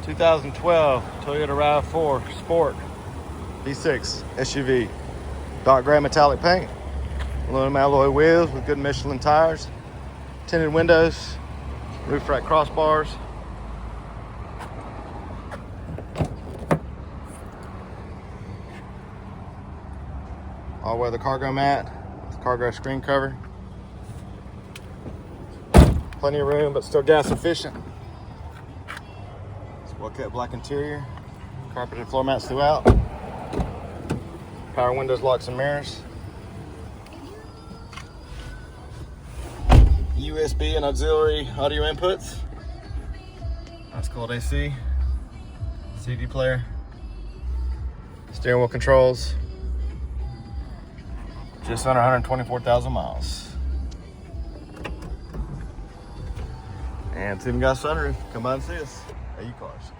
2012 Toyota RAV4 Sport V6 SUV. Dark gray metallic paint, aluminum alloy wheels with good Michelin tires, tinted windows, roof rack crossbars. All weather cargo mat, cargo screen cover. Plenty of room, but still gas efficient. It's well kept black interior, carpeted floor mats throughout. Power windows, locks, and mirrors. USB and auxiliary audio inputs. That's called AC. CD player. Steering wheel controls. Just under 124,000 miles. And it's even got a sunroof. Come by and see us at Cupholders.